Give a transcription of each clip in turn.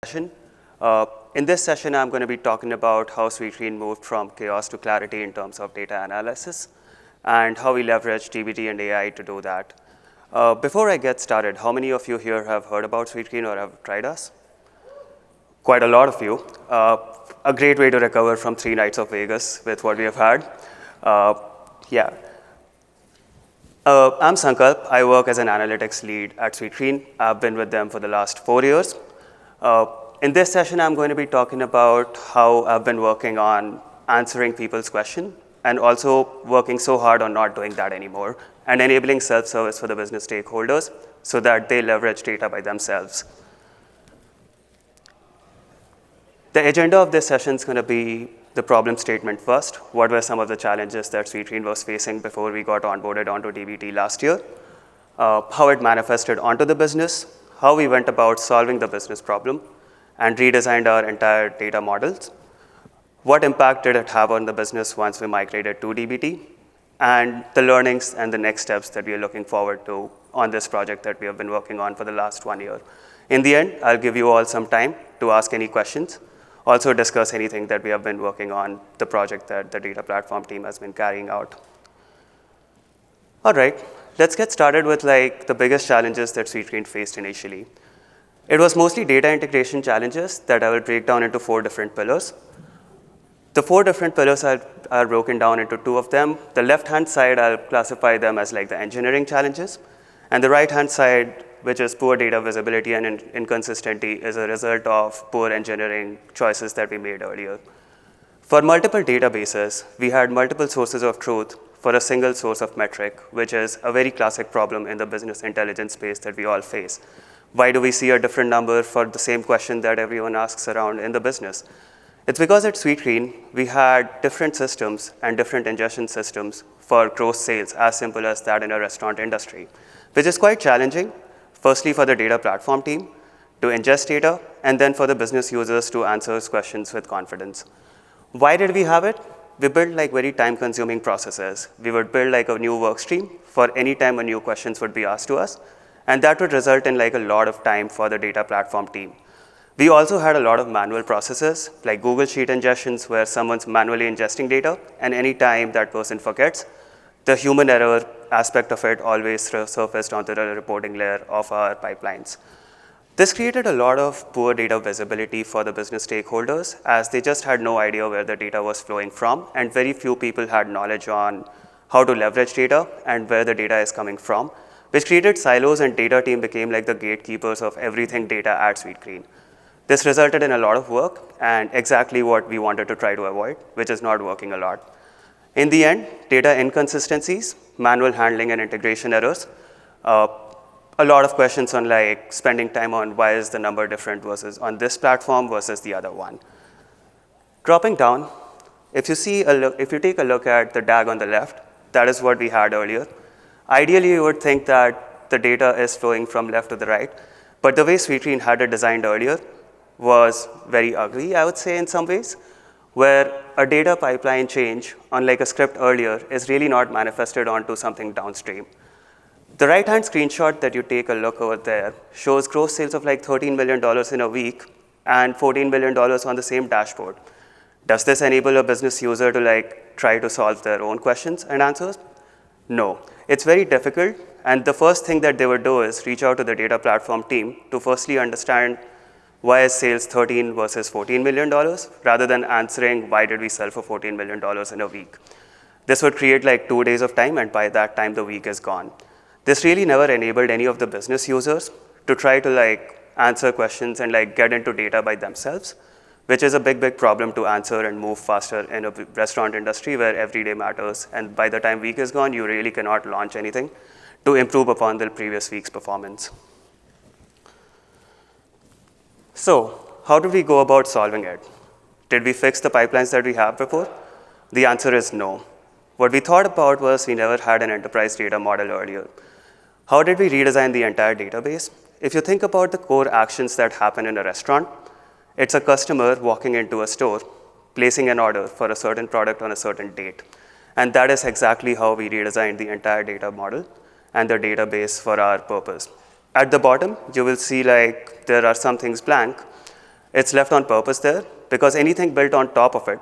session. In this session, I'm going to be talking about how Sweetgreen moved from chaos to clarity in terms of data analysis and how we leverage dbt and AI to do that. Before I get started, how many of you here have heard about Sweetgreen or have tried us? Quite a lot of you. A great way to recover from 3 nights of Vegas with what we have had. Yeah. I'm Sankalp. I work as an analytics lead at Sweetgreen. I've been with them for the last 4 years. In this session, I'm going to be talking about how I've been working on answering people's questions and also working so hard on not doing that anymore and enabling self-service for the business stakeholders so that they leverage data by themselves. The agenda of this session is going to be the problem statement first. What were some of the challenges that Sweetgreen was facing before we got onboarded onto dbt last year? How it manifested onto the business, how we went about solving the business problem, and redesigned our entire data models. What impact did it have on the business once we migrated to dbt, and the learnings and the next steps that we are looking forward to on this project that we have been working on for the last 1 year. In the end, I'll give you all some time to ask any questions, also discuss anything that we have been working on, the project that the data platform team has been carrying out. All right, let's get started with the biggest challenges that Sweetgreen faced initially. It was mostly data integration challenges that I will break down into 4 different pillars. The 4 different pillars are broken down into 2 of them. The left-hand side, I'll classify them as the engineering challenges. And the right-hand side, which is poor data visibility and inconsistency, is a result of poor engineering choices that we made earlier. For multiple databases, we had multiple sources of truth for a single source of metric, which is a very classic problem in the business intelligence space that we all face. Why do we see a different number for the same question that everyone asks around in the business? It's because at Sweetgreen, we had different systems and different ingestion systems for gross sales, as simple as that in a restaurant industry, which is quite challenging. Firstly, for the data platform team to ingest data, and then for the business users to answer questions with confidence. Why did we have it? We built very time-consuming processes. We would build a new work stream for any time a new questions would be asked to us, and that would result in a lot of time for the data platform team. We also had a lot of manual processes, like Google Sheet ingestions, where someone's manually ingesting data, and any time that person forgets, the human error aspect of it always surfaced onto the reporting layer of our pipelines. This created a lot of poor data visibility for the business stakeholders, as they just had no idea where the data was flowing from, and very few people had knowledge on how to leverage data and where the data is coming from, which created silos, and data team became the gatekeepers of everything data at Sweetgreen. This resulted in a lot of work and exactly what we wanted to try to avoid, which is not working a lot. In the end, data inconsistencies, manual handling and integration errors, a lot of questions on spending time on why is the number different versus on this platform versus the other one. Dropping down, if you take a look at the DAG on the left, that is what we had earlier. Ideally, you would think that the data is flowing from left to the right, but the way Sweetgreen had it designed earlier was very ugly, I would say, in some ways, where a data pipeline change, unlike a script earlier, is really not manifested onto something downstream. The right-hand screenshot that you take a look over there shows gross sales of $13 million in a week and $14 million on the same dashboard. Does this enable a business user to try to solve their own questions and answers? No. It's very difficult, and the first thing that they would do is reach out to the data platform team to firstly understand why is sales 13 versus $14 million, rather than answering why did we sell for $14 million in a week. This would create 2 days of time, and by that time, the week is gone. This really never enabled any of the business users to try to answer questions and get into data by themselves, which is a big problem to answer and move faster in a restaurant industry where every day matters. And by the time week is gone, you really cannot launch anything to improve upon the previous week's performance. So how did we go about solving it? Did we fix the pipelines that we have before? The answer is no. What we thought about was we never had an enterprise data model earlier. How did we redesign the entire database? If you think about the core actions that happen in a restaurant, it's a customer walking into a store, placing an order for a certain product on a certain date. And that is exactly how we redesigned the entire data model and the database for our purpose. At the bottom, you will see there are some things blank, It's left on purpose there because anything built on top of it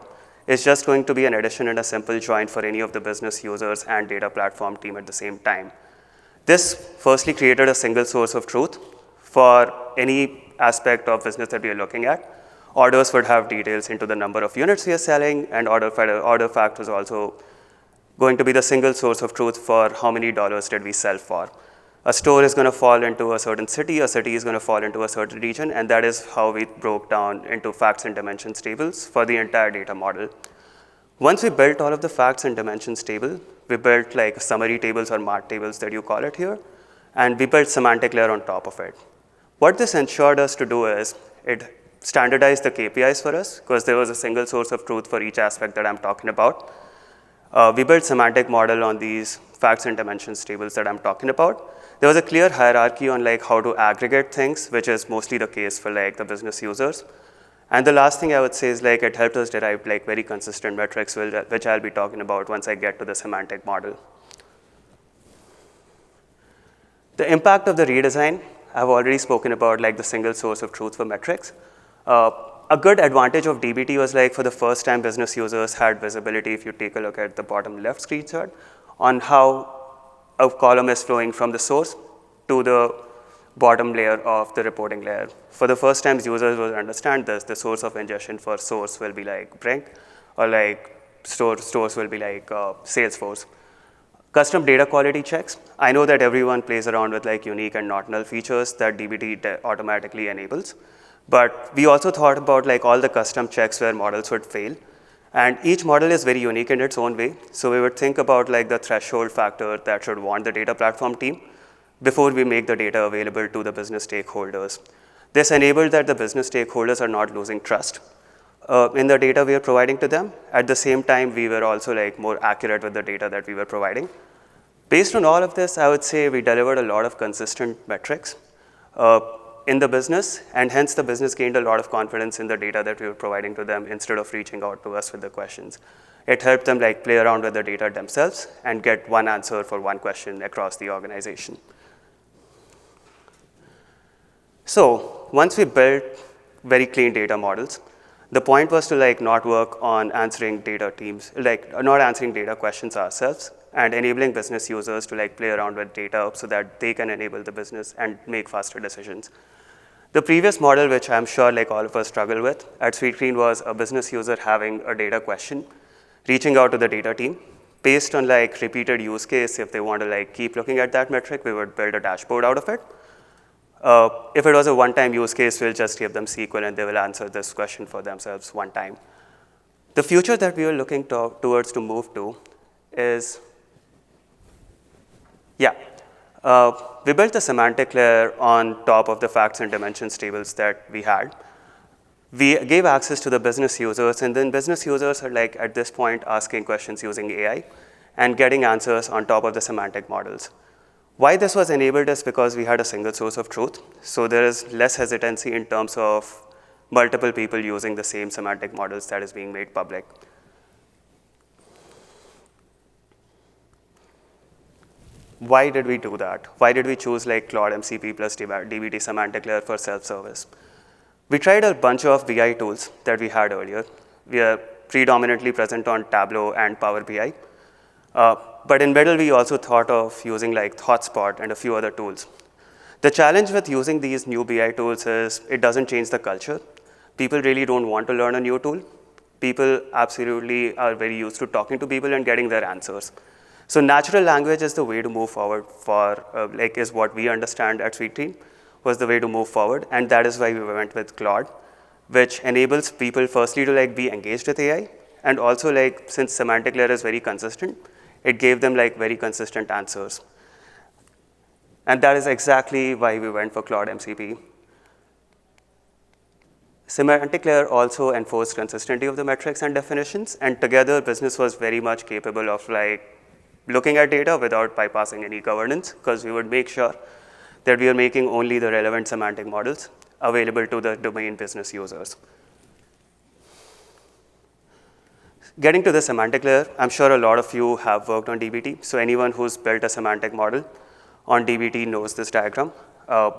is just going to be an addition and a simple join for any of the business users and data platform team at the same time. This firstly created a single source of truth for any aspect of business that we are looking at. Orders would have details into the number of units we are selling, and order fact was also going to be the single source of truth for how many dollars did we sell for. A store is going to fall into a certain city, a city is going to fall into a certain region, and that is how we broke down into facts and dimensions tables for the entire data model. Once we built all of the facts and dimensions table, we built like summary tables or MART tables that you call it here, and we built semantic layer on top of it. What this ensured us to do is it standardized the KPIs for us because there was a single source of truth for each aspect that I'm talking about. We built semantic model on these facts and dimensions tables that I'm talking about. There was a clear hierarchy on like how to aggregate things, which is mostly the case for like the business users. And the last thing I would say is like it helped us derive like very consistent metrics, which I'll be talking about once I get to the semantic model. The impact of the redesign, I've already spoken about like the single source of truth for metrics. A good advantage of DBT was like for the first time business users had visibility, if you take a look at the bottom left screenshot, on how a column is flowing from the source to the bottom layer of the reporting layer. For the first time users will understand this, the source of ingestion for source will be like Brink, or like stores will be like Salesforce. Custom data quality checks. I know that everyone plays around with like unique and not null features that DBT automatically enables. But we also thought about like all the custom checks where models would fail. And each model is very unique in its own way. So we would think about like the threshold factor that should warn the data platform team before we make the data available to the business stakeholders. This enabled that the business stakeholders are not losing trust in the data we are providing to them. At the same time, we were also like more accurate with the data that we were providing. Based on all of this, I would say we delivered a lot of consistent metrics in the business, and hence the business gained a lot of confidence in the data that we were providing to them instead of reaching out to us with the questions. It helped them like play around with the data themselves and get one answer for one question across the organization. So once we built very clean data models, the point was to like not work on answering data teams, like not answering data questions ourselves, and enabling business users to like play around with data so that they can enable the business and make faster decisions. The previous model, which I'm sure like all of us struggle with at Sweetgreen, was a business user having a data question, reaching out to the data team. Based on like repeated use case, if they want to like keep looking at that metric, we would build a dashboard out of it. If it was a one-time use case, we'll just give them SQL and they will answer this question for themselves one time. The future that we were looking towards to move to is, we built the semantic layer on top of the facts and dimensions tables that we had. We gave access to the business users, and then business users are like at this point asking questions using AI and getting answers on top of the semantic models. Why this was enabled is because we had a single source of truth. So there is less hesitancy in terms of multiple people using the same semantic models that is being made public. Why did we do that? Why did we choose like Claude MCP plus DBT semantic layer for self-service? We tried a bunch of BI tools that we had earlier. We are predominantly present on Tableau and Power BI. But in middle, we also thought of using like ThoughtSpot and a few other tools. The challenge with using these new BI tools is it doesn't change the culture. People really don't want to learn a new tool. People absolutely are very used to talking to people and getting their answers. So natural language is the way to move forward for, is what we understand at Sweetgreen, was the way to move forward. And that is why we went with Claude, which enables people firstly to like be engaged with AI. And also like, since semantic layer is very consistent, it gave them like very consistent answers. And that is exactly why we went for Claude MCP. Semantic layer also enforced consistency of the metrics and definitions, and together business was very much capable of like looking at data without bypassing any governance, because we would make sure that we are making only the relevant semantic models available to the domain business users. Getting to the semantic layer, I'm sure a lot of you have worked on DBT. So anyone who's built a semantic model on DBT knows this diagram.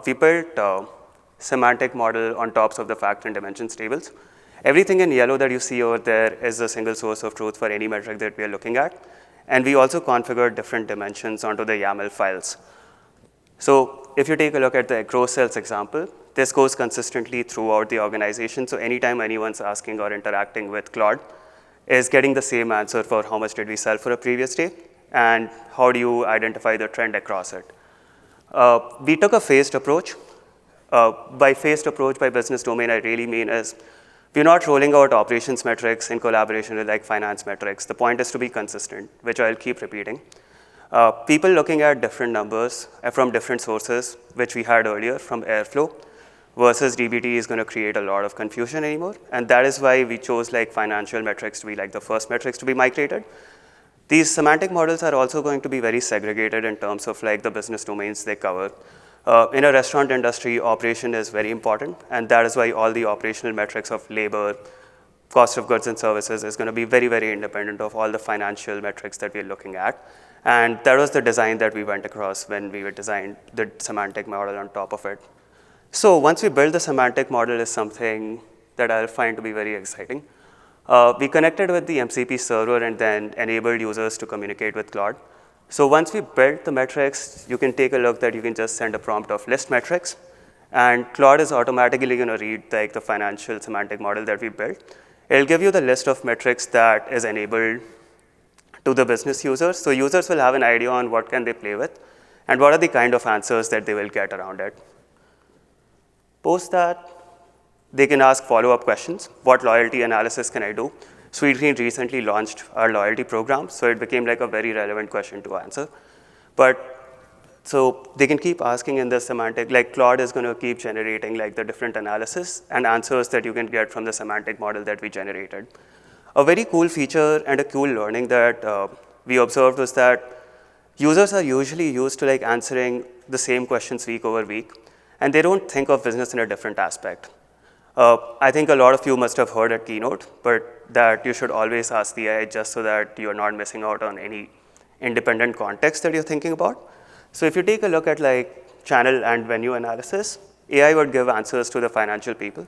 We built semantic model on tops of the fact and dimensions tables. Everything in yellow that you see over there is a single source of truth for any metric that we are looking at. And we also configured different dimensions onto the YAML files. So if you take a look at the gross sales example, this goes consistently throughout the organization. So anytime anyone's asking or interacting with Claude, is getting the same answer for how much did we sell for a previous day, and how do you identify the trend across it. We took a phased approach. By phased approach, by business domain, I really mean is we're not rolling out operations metrics in collaboration with like finance metrics. The point is to be consistent, which I'll keep repeating. People looking at different numbers from different sources, which we had earlier from Airflow, versus DBT is going to create a lot of confusion anymore. And that is why we chose like financial metrics to be like the first metrics to be migrated. These semantic models are also going to be very segregated in terms of like the business domains they cover. In a restaurant industry, operation is very important, and that is why all the operational metrics of labor, cost of goods and services is going to be very, very independent of all the financial metrics that we're looking at. And that was the design that we went across when we designed the semantic model on top of it. So once we build the semantic model is something that I'll find to be very exciting. We connected with the MCP server and then enabled users to communicate with Claude. So once we built the metrics, you can take a look that you can just send a prompt of list metrics, and Claude is automatically going to read like the financial semantic model that we built. It'll give you the list of metrics that is enabled to the business users. So users will have an idea on what can they play with and what are the kind of answers that they will get around it. Post that, they can ask follow-up questions. What loyalty analysis can I do? Sweetgreen recently launched our loyalty program, so it became like a very relevant question to answer. So they can keep asking in the semantic, like Claude is going to keep generating like the different analysis and answers that you can get from the semantic model that we generated. A very cool feature and a cool learning that we observed was that users are usually used to like answering the same questions week over week, and they don't think of business in a different aspect. I think a lot of you must have heard at Keynote, but that you should always ask the AI just so that you're not missing out on any independent context that you're thinking about. So if you take a look at like channel and venue analysis, AI would give answers to the financial people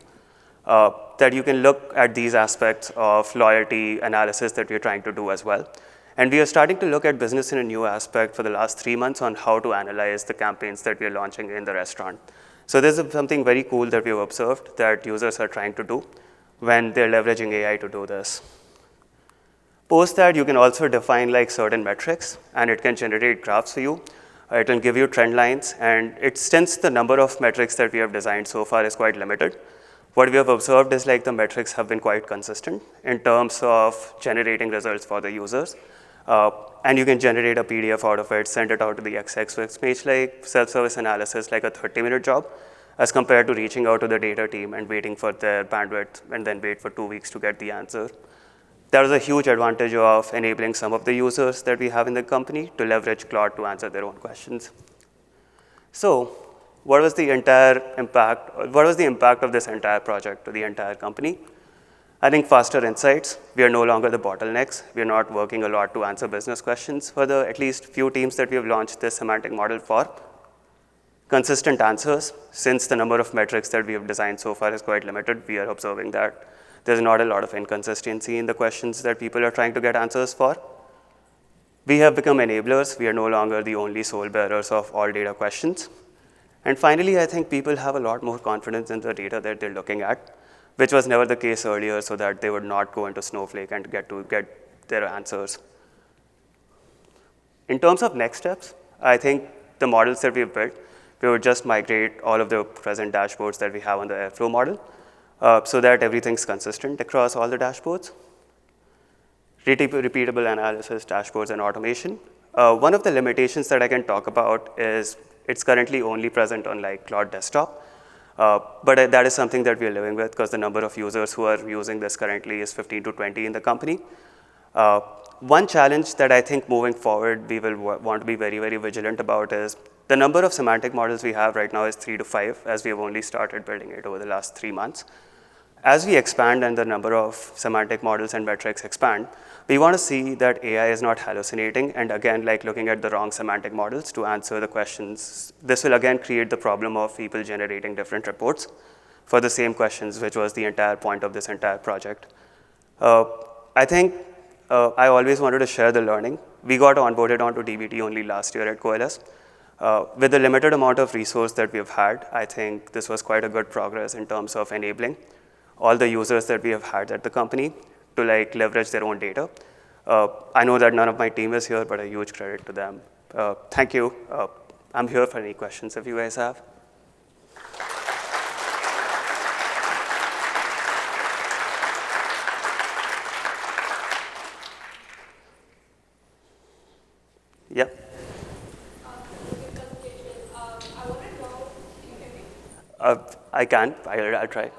that you can look at these aspects of loyalty analysis that we're trying to do as well. And we are starting to look at business in a new aspect for the last 3 months on how to analyze the campaigns that we are launching in the restaurant. So this is something very cool that we've observed that users are trying to do when they're leveraging AI to do this. Post that, you can also define like certain metrics, and it can generate graphs for you. It will give you trend lines, and since the number of metrics that we have designed so far is quite limited, what we have observed is like the metrics have been quite consistent in terms of generating results for the users. And you can generate a PDF out of it, send it out to the XX, which makes like self-service analysis like a 30-minute job as compared to reaching out to the data team and waiting for their bandwidth and then wait for 2 weeks to get the answer. That was a huge advantage of enabling some of the users that we have in the company to leverage Claude to answer their own questions. So what was the impact of this entire project to the entire company? I think faster insights. We are no longer the bottlenecks. We are not working a lot to answer business questions for the at least few teams that we have launched this semantic model for. Consistent answers. Since the number of metrics that we have designed so far is quite limited, we are observing that there's not a lot of inconsistency in the questions that people are trying to get answers for. We have become enablers. We are no longer the only sole bearers of all data questions. And finally, I think people have a lot more confidence in the data that they're looking at, which was never the case earlier, so that they would not go into Snowflake and get their answers. In terms of next steps, I think the models that we've built, we would just migrate all of the present dashboards that we have on the Airflow model so that everything's consistent across all the dashboards. Repeatable analysis, dashboards, and automation. One of the limitations that I can talk about is it's currently only present on like Claude Desktop. But that is something that we are living with because the number of users who are using this currently is 15 to 20 in the company. One challenge that I think moving forward we will want to be very, very vigilant about is the number of semantic models we have right now is 3 to 5, as we have only started building it over the last 3 months. As we expand and the number of semantic models and metrics expand, we want to see that AI is not hallucinating and again, like looking at the wrong semantic models to answer the questions. This will again create the problem of people generating different reports for the same questions, which was the entire point of this entire project. I think I always wanted to share the learning. We got onboarded onto dbt only last year at Coalesce. With the limited amount of resource that we've had, I think this was quite a good progress in terms of enabling all the users that we have had at the company to like leverage their own data. I know that none of my team is here, but a huge credit to them. Thank you. I'm here for any questions if you guys have. Yep. I can. I'll try.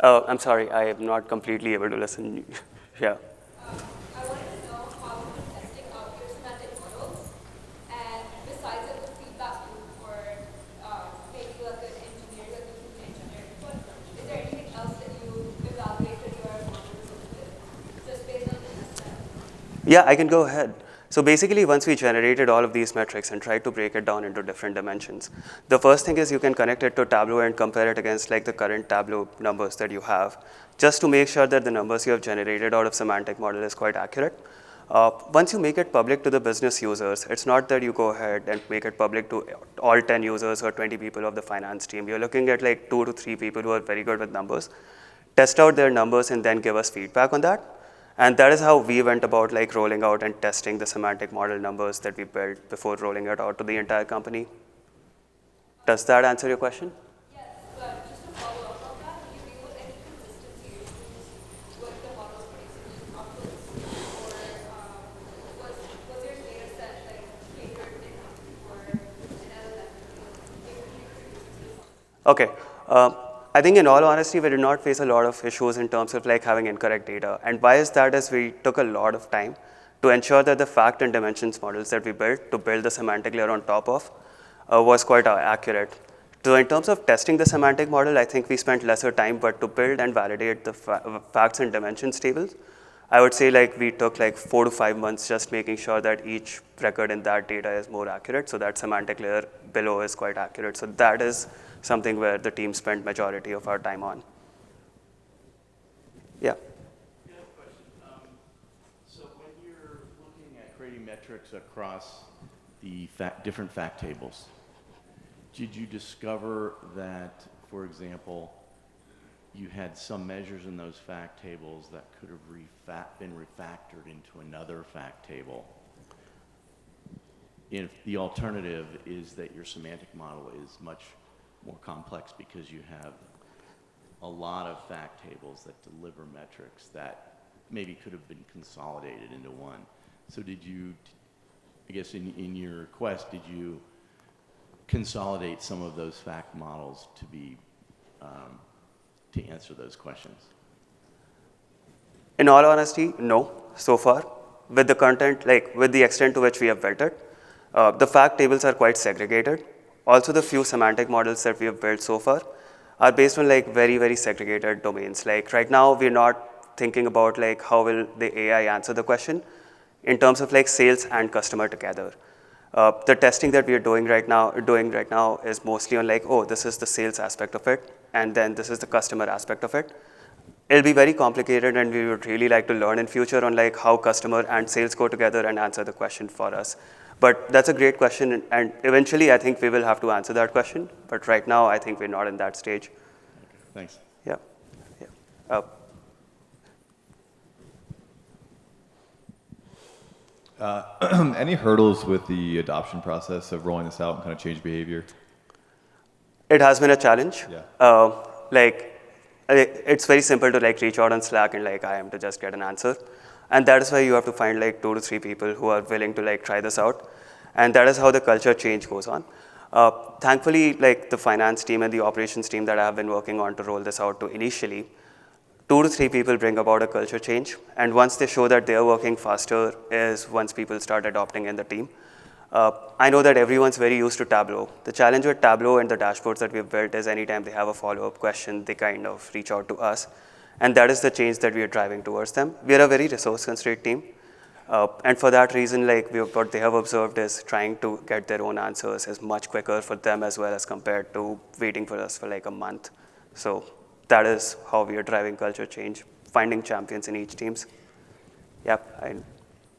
I'm sorry, I am not completely able to listen. Yeah. I wanted to know how you've been testing out your semantic models, and besides the feedback loop for maybe like an engineer, like an engineer input, is there anything else that you evaluated your models with, just based on the test? Yeah, I can go ahead. So basically, once we generated all of these metrics and tried to break it down into different dimensions, the first thing is you can connect it to Tableau and compare it against like the current Tableau numbers that you have, just to make sure that the numbers you have generated out of semantic model is quite accurate. Once you make it public to the business users, it's not that you go ahead and make it public to all 10 users or 20 people of the finance team. You're looking at like 2 to 3 people who are very good with numbers, test out their numbers and then give us feedback on that. And that is how we went about like rolling out and testing the semantic model numbers that we built before rolling it out to the entire company. Does that answer your question? Yes, but just to follow up on that, do you feel any consistency issues with the models producing these outputs, or was your data set like catered enough for an LLM to Okay. I think in all honesty, we did not face a lot of issues in terms of like having incorrect data. And why is that is we took a lot of time to ensure that the fact and dimensions models that we built to build the semantic layer on top of was quite accurate. So in terms of testing the semantic model, I think we spent lesser time, but to build and validate the facts and dimensions tables, I would say like we took like 4 to 5 months just making sure that each record in that data is more accurate, so that semantic layer below is quite accurate. So that is something where the team spent majority of our time on. Yeah. Yeah, I have a question. So when you're looking at creating metrics across the different fact tables, did you discover that, for example, you had some measures in those fact tables that could have been refactored into another fact table? If the alternative is that your semantic model is much more complex because you have a lot of fact tables that deliver metrics that maybe could have been consolidated into one. So did you, I guess in your quest, did you consolidate some of those fact models to be, to answer those questions? In all honesty, no, so far. With the content, like with the extent to which we have built it, the fact tables are quite segregated. Also, the few semantic models that we have built so far are based on like very, very segregated domains. Like right now, we're not thinking about like how will the AI answer the question in terms of like sales and customer together. The testing that we are doing right now is mostly on like, oh, this is the sales aspect of it, and then this is the customer aspect of it. It'll be very complicated, and we would really like to learn in future on like how customer and sales go together and answer the question for us. But that's a great question, and eventually I think we will have to answer that question. But right now, I think we're not in that stage. Okay, thanks. Yeah. Yeah. Any hurdles with the adoption process of rolling this out and kind of change behavior? It has been a challenge. Yeah. It's very simple to like reach out on Slack and like I am to just get an answer. And that is why you have to find like 2 to 3 people who are willing to like try this out. And that is how the culture change goes on. Thankfully, like the finance team and the operations team that I have been working on to roll this out to initially, 2 to 3 people bring about a culture change. And once they show that they're working faster is once people start adopting in the team. I know that everyone's very used to Tableau. The challenge with Tableau and the dashboards that we've built is anytime they have a follow-up question, they kind of reach out to us. And that is the change that we are driving towards them. We are a very resource-constrained team. And for that reason, like what they have observed is trying to get their own answers is much quicker for them as well as compared to waiting for us for like a month. So that is how we are driving culture change, finding champions in each teams. Yep.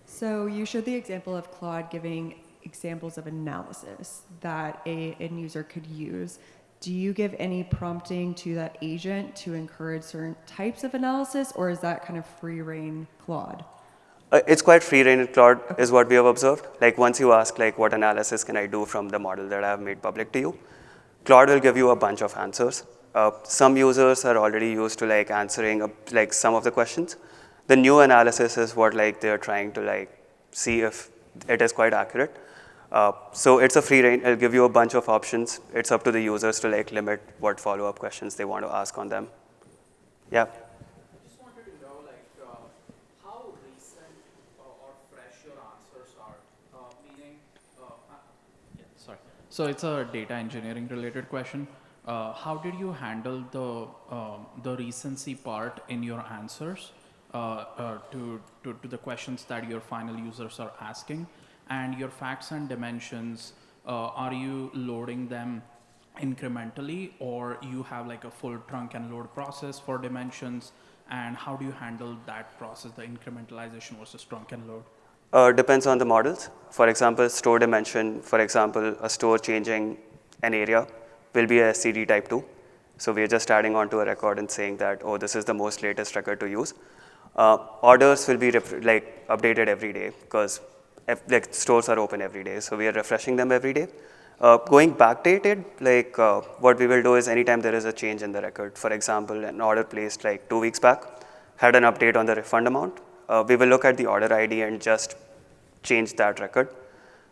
So you showed the example of Claude giving examples of analysis that a end user could use. Do you give any prompting to that agent to encourage certain types of analysis, or is that kind of free reign Claude? It's quite free reign in Claude is what we have observed. Like once you ask like what analysis can I do from the model that I have made public to you, Claude will give you a bunch of answers. Some users are already used to like answering like some of the questions. The new analysis is what like they're trying to like see if it is quite accurate. So it's a free reign. It'll give you a bunch of options. It's up to the users to like limit what follow-up questions they want to ask on them. Yeah. I just wanted to know like how recent or fresh your answers are, meaning. Yeah, sorry. So it's a data engineering related question. How did you handle the recency part in your answers to the questions that your final users are asking? And your facts and dimensions, are you loading them incrementally, or you have like a full trunk and load process for dimensions? And how do you handle that process, the incrementalization versus trunk and load? Depends on the models. For example, store dimension, for example, a store changing an area will be a CD type 2. So we are just adding onto a record and saying that, oh, this is the most latest record to use. Orders will be like updated every day because like stores are open every day, so we are refreshing them every day. Going backdated, like what we will do is anytime there is a change in the record, for example, an order placed like 2 weeks back, had an update on the refund amount, we will look at the order ID and just change that record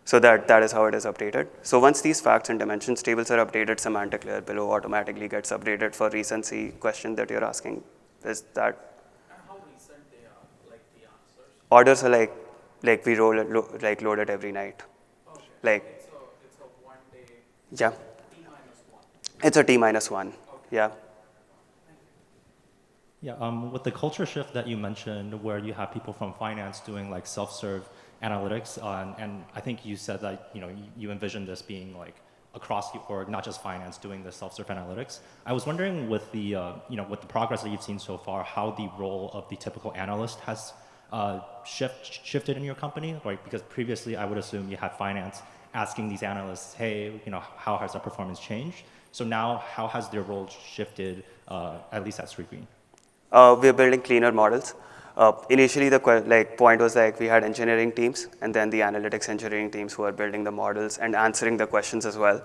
so that is how it is updated. So once these facts and dimensions tables are updated, semantic layer below automatically gets updated for recency question that you're asking. Is that? And how recent they are, like the answers? Orders are like we roll it, like load it every night. Okay. Like, So it's a 1 day. yeah. T-1. It's a T-1. Okay. Yeah. Yeah, with the culture shift that you mentioned, where you have people from finance doing like self-serve analytics, and I think you said that you envision this being like across the org, not just finance, doing the self-serve analytics. I was wondering with the with the progress that you've seen so far, how the role of the typical analyst has shifted in your company, right? Because previously I would assume you had finance asking these analysts, hey, how has our performance changed? So now, how has their role shifted, at least at Sweetgreen? We're building cleaner models. Initially, the point was like we had engineering teams and then the analytics engineering teams who are building the models and answering the questions as well.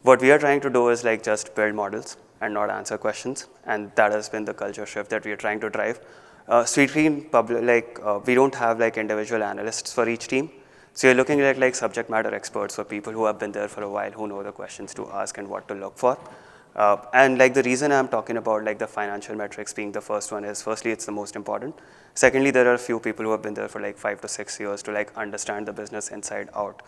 What we are trying to do is like just build models and not answer questions, and that has been the culture shift that we are trying to drive. Sweetgreen, we don't have like individual analysts for each team. So you're looking at like subject matter experts, for people who have been there for a while, who know the questions to ask and what to look for. And like the reason I'm talking about like the financial metrics being the first one is, firstly, it's the most important. Secondly, there are a few people who have been there for like 5 to 6 years to like understand the business inside out.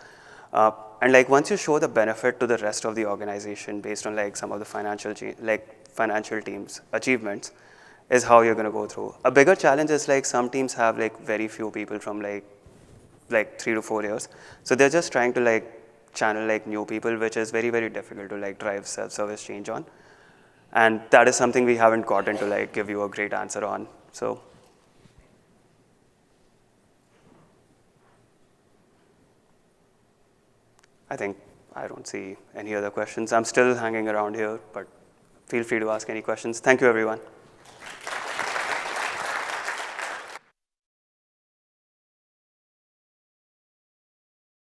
And like once you show the benefit to the rest of the organization based on like some of the financial teams' achievements, is how you're going to go through. A bigger challenge is like some teams have like very few people from like 3 to 4 years. So they're just trying to like channel like new people, which is very, very difficult to like drive self-service change on. And that is something we haven't gotten to like give you a great answer on. So I don't see any other questions. I'm still hanging around here, but feel free to ask any questions. Thank you, everyone.